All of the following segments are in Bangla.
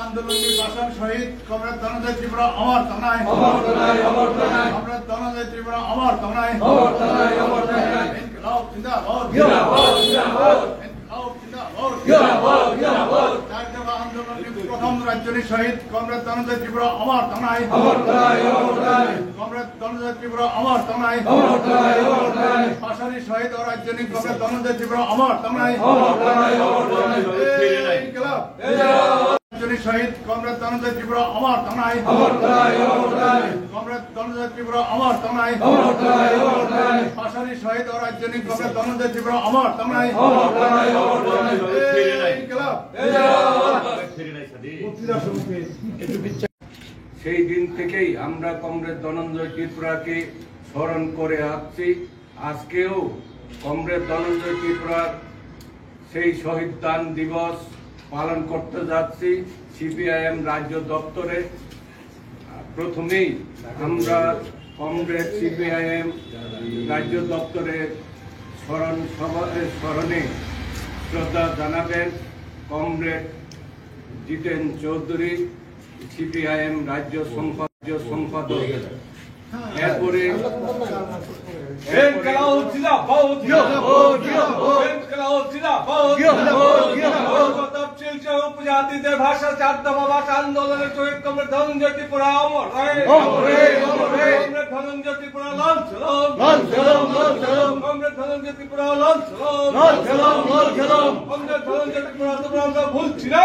আন্দোলনের ভাষণ শহীদ কমরেড ধনঞ্জয় ত্রিপুরা অমর তনায় কমরেড ধনঞ্জয় ত্রিপুরা অমর তনায় ইনকিলাব জিন্দাবাদ আন্দোলনের প্রথম রাজ্যনী শহীদ কমরেড ধনঞ্জয় ত্রিপুরা অমর তনায় কমরেড ধনঞ্জয় ত্রিপুরা অমর তনায় পাশারি শহীদ ও রাজ্যনী কমরেড ধনঞ্জয় ত্রিপুরা অমর তনায় ইনকিলাব শহীদ কমরেড ধনঞ্জয় ত্রিপুরা অমর তনায় কমরেড ধনঞ্জয় ত্রিপুরা অমর তনায় পাশারি শহীদ ও রাজ্যনী কমরেড ধনঞ্জয় ত্রিপুরা অমর তনায় সেই দিন থেকেই আমরা কমরেড ধনঞ্জয় ত্রিপুরাকে স্মরণ করে আসছি। আজকেও কমরেড ধনঞ্জয় ত্রিপুরার সেই শহীদ দান দিবস পালন করতে যাচ্ছি সিপিআইএম রাজ্য দপ্তরে। প্রথমেই আমরা কমরেড সিপিআইএম রাজ্য দপ্তরের স্মরণে শ্রদ্ধা জানাবেন কমরেড জিতেন চৌধুরী, সিপিআইএম রাজ্য সম্পাদক। এরপরে উপজাতিদের ভাষা 4 দফা ভাষা আন্দোলনের শহীদ কমরেড ধনঞ্জয় ত্রিপুরা অমর ধনঞ্জয় ত্রিপুরা কমরেড ধনঞ্জয় ত্রিপুরা কমরেড ধনঞ্জয় ত্রিপুরা তোমরা আমরা ভুলছি না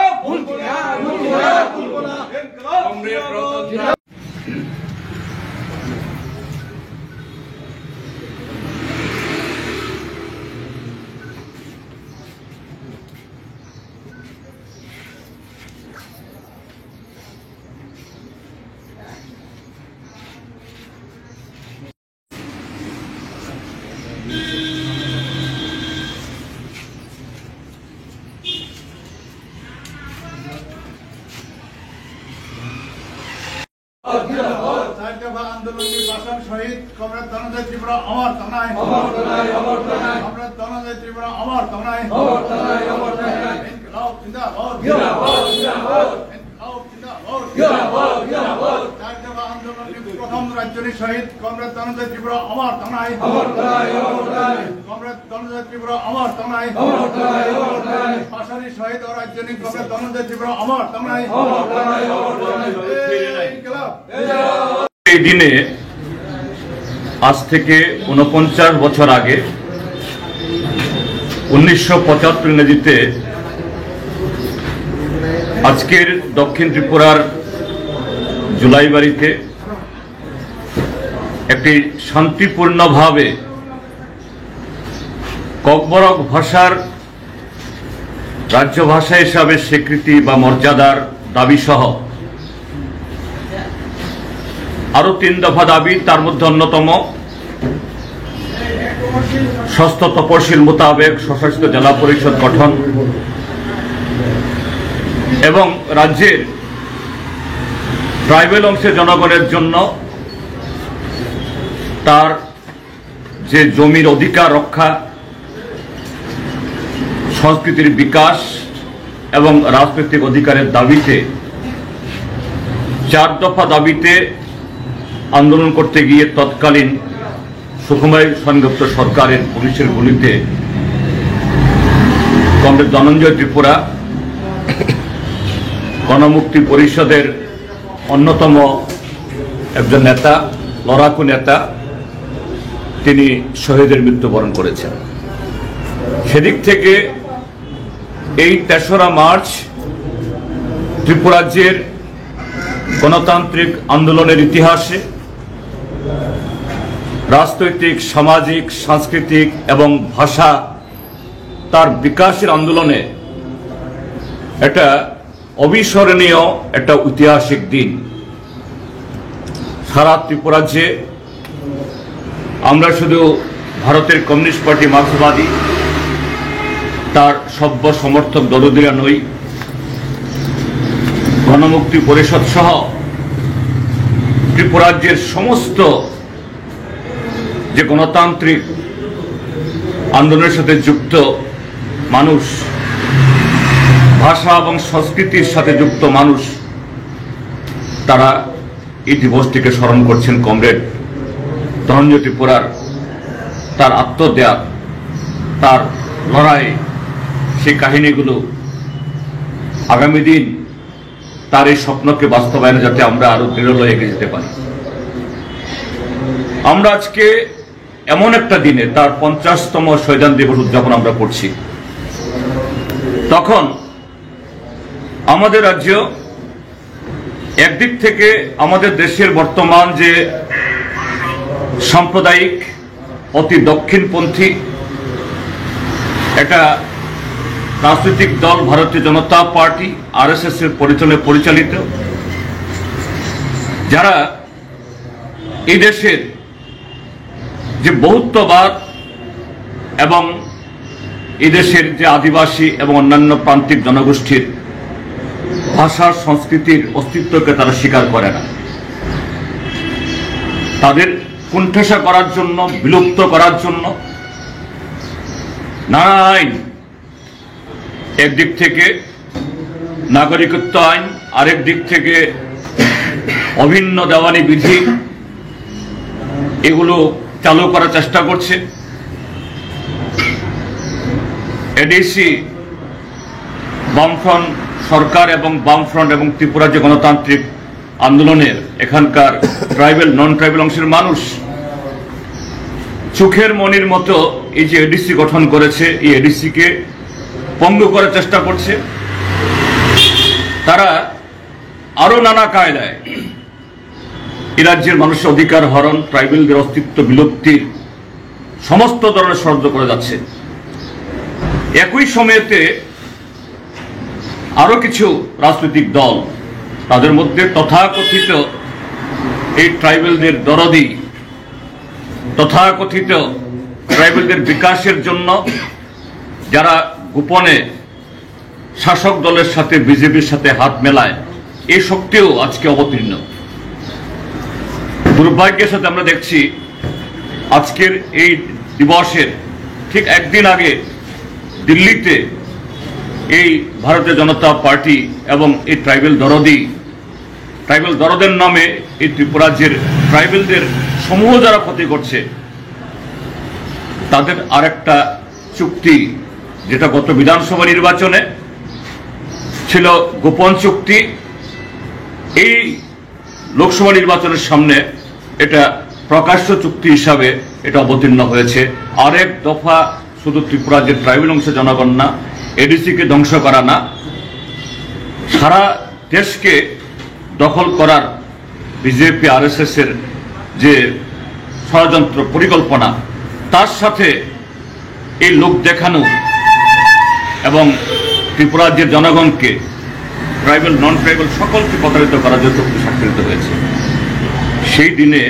আন্দোলনের ভাষণ শহীদ কমরেড ধনঞ্জয় ত্রিপুরা অমর তনায় কমরেড ধনঞ্জয় ত্রিপুরা অমর তনায় ইনকিলাব জিন্দাবাদ আন্দোলনের প্রথম রাজ্যনী শহীদ কমরেড ধনঞ্জয় ত্রিপুরা অমর তনায় কমরেড ধনঞ্জয় ত্রিপুরা অমর তনায় পাশারি শহীদ ও রাজ্যনী কমরেড ধনঞ্জয় ত্রিপুরা অমর তনায় ইনকিলাব। এই দিনে আজ থেকে 49 বছর আগে 1975 ইংরেজিতে আজকের দক্ষিণ ত্রিপুরার জুলাইবাড়িতে একটি শান্তিপূর্ণভাবে ককবরক ভাষার রাজ্য ভাষা হিসাবে স্বীকৃতি বা মর্যাদার দাবি সহ আরো 3 দফা দাবি, তার মধ্যে অন্যতম ষষ্ঠ তপশিল মোতাবেক স্বশাসিত জেলা পরিষদ গঠন এবং রাজ্যের ট্রাইবেল অংশের জনগণের জন্য তার যে জমির অধিকার রক্ষা, সংস্কৃতির বিকাশ এবং রাজনৈতিক অধিকারের দাবিতে 4 দফা দাবিতে আন্দোলন করতে গিয়ে তৎকালীন সুকুমার সেনগুপ্ত সরকারের পুলিশের গুলিতে কমরেড ধনঞ্জয় ত্রিপুরা গণমুক্তি পরিষদের অন্যতম একজন নেতা, লড়াকু নেতা, তিনি শহীদের মৃত্যুবরণ করেছেন। সেদিক থেকে এই 3রা মার্চ ত্রিপুরাজ্যের গণতান্ত্রিক আন্দোলনের ইতিহাসে রাজনৈতিক, সামাজিক, সাংস্কৃতিক এবং ভাষা তার বিকাশের আন্দোলনে এটা অবিস্মরণীয় একটা ঐতিহাসিক দিন। সারা ত্রিপুরাজ্যে আমরা শুধু ভারতের কমিউনিস্ট পার্টি মার্ক্সবাদী তার সভ্য সমর্থক দরদিরা নই, গণমুক্তি পরিষদ সহ ত্রিপুরাজ্যের সমস্ত যে গণতান্ত্রিক আন্দোলনের সাথে যুক্ত মানুষ ভাষা এবং সংস্কৃতির সাথে যুক্ত মানুষ তারা এই দিবসটিকে স্মরণ করছেন কমরেড ধনঞ্জয় ত্রিপুরার তার আত্মত্যাগ, তার লড়াই, সেই কাহিনীগুলো আগামী দিন তার এই স্বপ্নকে বাস্তবায়নে যাতে আমরা আরো দৃঢ় এগিয়ে যেতে পারি। আমরা আজকে এমন একটা দিনে তার 50তম শহীদান দিবস উদযাপন আমরা করছি, তখন আমাদের রাজ্য একদিক থেকে আমাদের দেশের বর্তমান যে সাম্প্রদায়িক অতি দক্ষিণপন্থী একটা রাজনৈতিক দল ভারতীয় জনতা পার্টি আরএসএস এর পরিচালিত, যারা এই দেশের যে বহুত্ববাদ এবং এই দেশের যে আদিবাসী এবং অন্যান্য প্রান্তিক জনগোষ্ঠীর ভাষা সংস্কৃতির অস্তিত্বকে তারা স্বীকার করে না, তাদের কুণ্ঠাসা করার জন্য, বিলুপ্ত করার জন্য নানা আইন, একদিক থেকে নাগরিকত্ব আইন, আরেক দিক থেকে অভিন্ন দেওয়ানি বিধি, এগুলো চালু করার চেষ্টা করছে। এডিসি বামফ্রন্ট সরকার এবং বামফ্রন্ট এবং ত্রিপুরা যে গণতান্ত্রিক আন্দোলনের এখানকার ট্রাইবেল নন ট্রাইবেল অংশের মানুষ চোখের মনির মতো এই যে এডিসি গঠন করেছে, এই এডিসিকে পঙ্গু করার চেষ্টা করছে। তারা আরো নানা কায়দায় এই রাজ্যের মানুষের অধিকার হরণ, ট্রাইবেলদের অস্তিত্ব বিলুপ্তির সমস্ত ধরনের ষড়যন্ত্র করে যাচ্ছে। একই সময়তে আরো কিছু রাজনৈতিক দল, তাদের মধ্যে তথাকথিত এই ট্রাইবেলদের দরদি, তথাকথিত ট্রাইবেলদের বিকাশের জন্য যারা গোপনে শাসক দলের সাথে, বিজেপির সাথে হাত মেলায়, এই শক্তিও আজকে অবতীর্ণ। দুর্ভাগ্যের সাথে আমরা দেখছি আজকের এই দিবসের ঠিক একদিন আগে দিল্লিতে এই ভারতীয় জনতা পার্টি এবং এই ট্রাইবেল দরদের নামে এই ত্রিপুরাজ্যের ট্রাইবেলদের সমূহ যারা ক্ষতি করছে, তাদের আরেকটা চুক্তি, যেটা গত বিধানসভা নির্বাচনে ছিল গোপন চুক্তি, এই লোকসভা নির্বাচনের সামনে এটা প্রকাশ্য চুক্তি হিসাবে এটা অবতীর্ণ হয়েছে। আরেক দফা শুধু ত্রিপুরাজ্যের ট্রাইবেল অংশের জনগণ না, এডিসিকে ধ্বংস করা না, সারা দেশকে দখল করার বিজেপি আরএসএস এর যে ষড়যন্ত্র পরিকল্পনা, তার সাথে এই লোক দেখানো এবং ত্রিপুরাজ্যের জনগণকে, ট্রাইবেল নন ট্রাইবেল সকলকে প্রতারিত করার জন্য স্বাক্ষরিত হয়েছে। সেই দিনে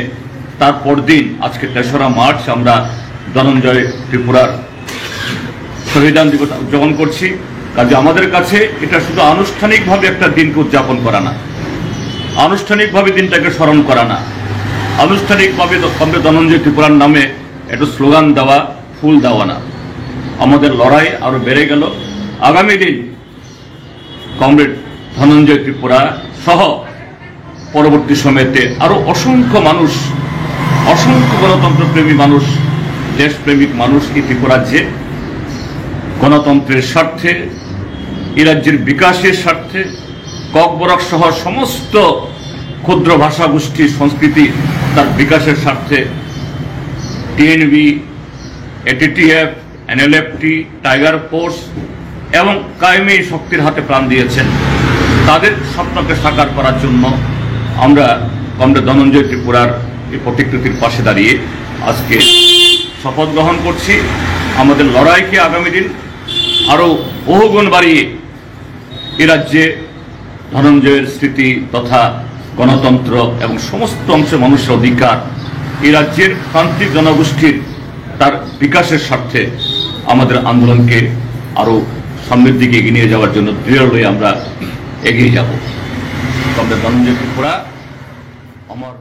তার পরদিন আজকে ৩রা মার্চ আমরা ধনঞ্জয় ত্রিপুরার শহীদান দিবস উদযাপন করছি। কাজে আমাদের কাছে এটা শুধু আনুষ্ঠানিকভাবে একটা দিনকে উদযাপন করা না, আনুষ্ঠানিকভাবে দিনটাকে স্মরণ করা না, আনুষ্ঠানিকভাবে কমরেড ধনঞ্জয় ত্রিপুরার নামে একটু স্লোগান দেওয়া, ফুল দেওয়া না। আমাদের লড়াই আরো বেড়ে গেল। আগামী দিন কমরেড ধনঞ্জয় ত্রিপুরা সহ পরবর্তী সময়তে আরো অসংখ্য মানুষ, অসংখ্য গণতন্ত্রপ্রেমী মানুষ, দেশপ্রেমিক মানুষ এই ত্রিপুরাজ্যে গণতন্ত্রের স্বার্থে, এই রাজ্যের বিকাশের স্বার্থে, ককবরক সহ সমস্ত ক্ষুদ্র ভাষাগোষ্ঠী সংস্কৃতি তার বিকাশের স্বার্থে TNB, ATTF, NLFT, tiger force এবং কায়েমি শক্তির হাতে প্রাণ দিয়েছেন। তাদের স্বপ্নকে সাকার করার জন্য আমরা কমরেড ধনঞ্জয় ত্রিপুরার এই প্রতিকৃতির পাশে দাঁড়িয়ে আজকে শপথ গ্রহণ করছি। আমাদের লড়াইকে আগামী দিন আরো বহুগুণ বাড়িয়ে এ রাজ্যে ধনঞ্জয়ের স্মৃতি তথা গণতন্ত্র এবং সমস্ত অংশে মানুষের অধিকার, এই রাজ্যের প্রান্তিক জনগোষ্ঠীর তার বিকাশের স্বার্থে আমাদের আন্দোলনকে আরো সামনের দিকে এগিয়ে নিয়ে যাওয়ার জন্য দৃঢ় হয়ে আমরা এগিয়ে যাব। কমরেড ধনঞ্জয় ত্রিপুরা অমর।